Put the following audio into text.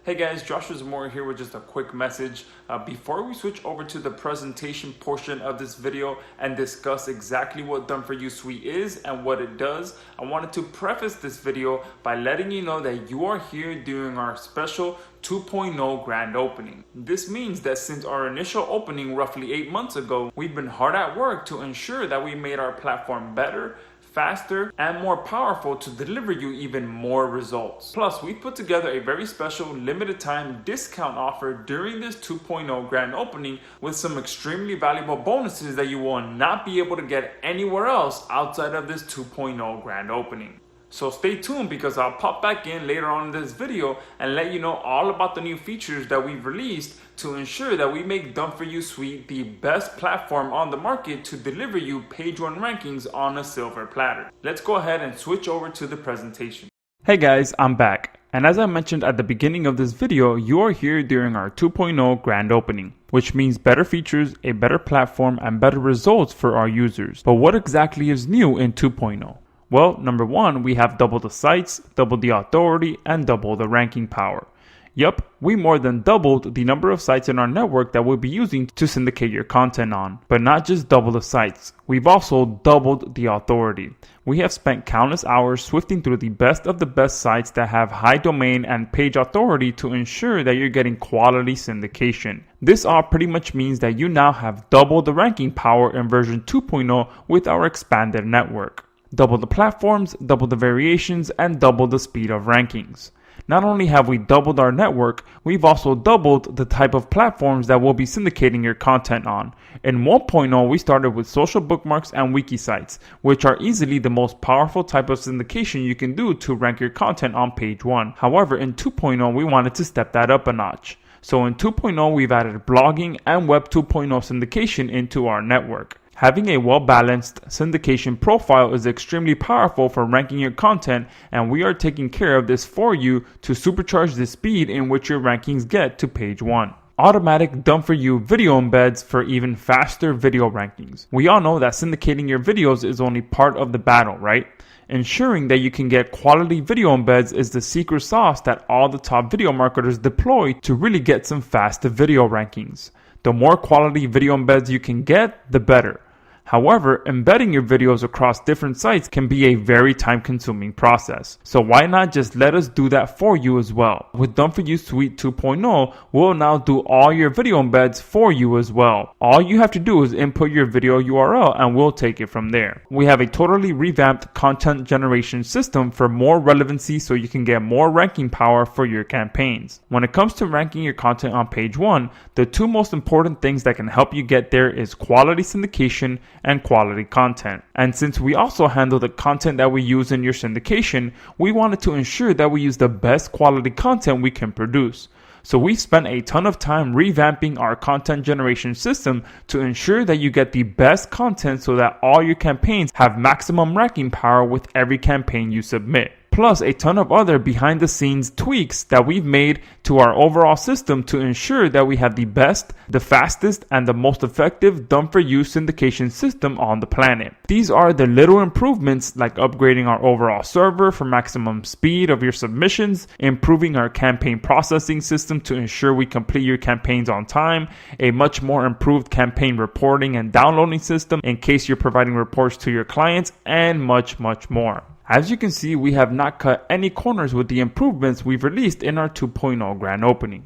Hey guys, Joshua Zamora here with just a quick message. Before we switch over to the presentation portion of this video and discuss exactly what Done For You Suite is and what it does, I wanted to preface this video by letting you know that you are here during our special 2.0 grand opening. This means that since our initial opening roughly 8 months ago, we've been hard at work to ensure that we made our platform better, faster, and more powerful to deliver you even more results. Plus, we put together a very special limited time discount offer during this 2.0 grand opening with some extremely valuable bonuses that you will not be able to get anywhere else outside of this 2.0 grand opening. So stay tuned because I'll pop back in later on in this video and let you know all about the new features that we've released to ensure that we make Done For You Suite the best platform on the market to deliver you page 1 rankings on a silver platter. Let's go ahead and switch over to the presentation. Hey guys, I'm back. And as I mentioned at the beginning of this video, you are here during our 2.0 grand opening, which means better features, a better platform, and better results for our users. But what exactly is new in 2.0? Well, number one, we have double the sites, double the authority, and double the ranking power. Yup, we more than doubled the number of sites in our network that we'll be using to syndicate your content on. But not just double the sites, we've also doubled the authority. We have spent countless hours sifting through the best of the best sites that have high domain and page authority to ensure that you're getting quality syndication. This all pretty much means that you now have double the ranking power in version 2.0 with our expanded network. Double the platforms, double the variations, and double the speed of rankings. Not only have we doubled our network, we've also doubled the type of platforms that we'll be syndicating your content on. In 1.0, we started with social bookmarks and wiki sites, which are easily the most powerful type of syndication you can do to rank your content on page 1. However, in 2.0, we wanted to step that up a notch. So in 2.0, we've added blogging and Web 2.0 syndication into our network. Having a well-balanced syndication profile is extremely powerful for ranking your content, and we are taking care of this for you to supercharge the speed in which your rankings get to page 1. Automatic Done For You video embeds for even faster video rankings. We all know that syndicating your videos is only part of the battle, right? Ensuring that you can get quality video embeds is the secret sauce that all the top video marketers deploy to really get some faster video rankings. The more quality video embeds you can get, the better. However, embedding your videos across different sites can be a very time-consuming process. So why not just let us do that for you as well? With Done For You Suite 2.0, we'll now do all your video embeds for you as well. All you have to do is input your video URL and we'll take it from there. We have a totally revamped content generation system for more relevancy so you can get more ranking power for your campaigns. When it comes to ranking your content on page 1, the two most important things that can help you get there is quality syndication and quality content. And since we also handle the content that we use in your syndication, we wanted to ensure that we use the best quality content we can produce. So we spent a ton of time revamping our content generation system to ensure that you get the best content so that all your campaigns have maximum ranking power with every campaign you submit. Plus a ton of other behind the scenes tweaks that we've made to our overall system to ensure that we have the best, the fastest, and the most effective Done For You syndication system on the planet. These are the little improvements like upgrading our overall server for maximum speed of your submissions, improving our campaign processing system to ensure we complete your campaigns on time, a much more improved campaign reporting and downloading system in case you're providing reports to your clients, and much more. As you can see, we have not cut any corners with the improvements we've released in our 2.0 grand opening.